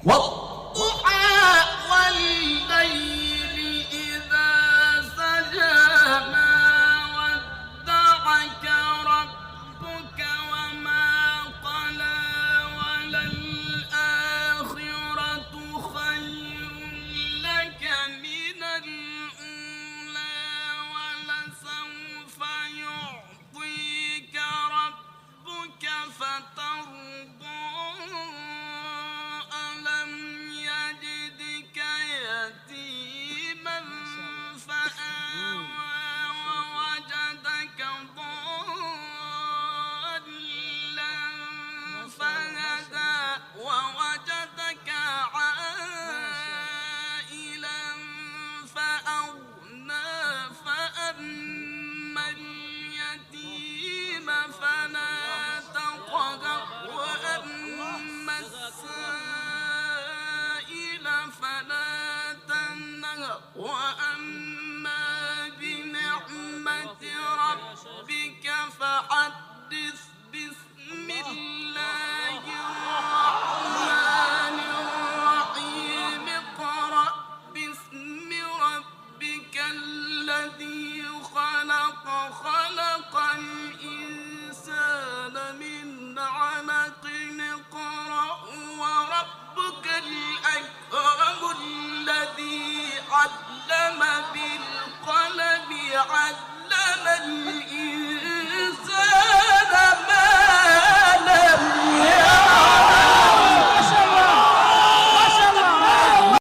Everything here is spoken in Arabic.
والضحى والليل إذا سجى ما ودعك ربك وما قلى وللآخرة خير لك من الأولى ولسوف يعطيك ربك فترضى ألم يجدك يتيما فآوى ووجدك ضالا فهدى ووجدك عائلا فأغنى فأما اليتيم فلا تقهر وأما السائل فلا تنهر وأما بنعمة ربك فحدث بسم الله الرحمن الرحيم اقرأ باسم ربك الذي خلق خلق الإنسان من علق اقرأ وربك الأكرم الذي علم بالقلم علم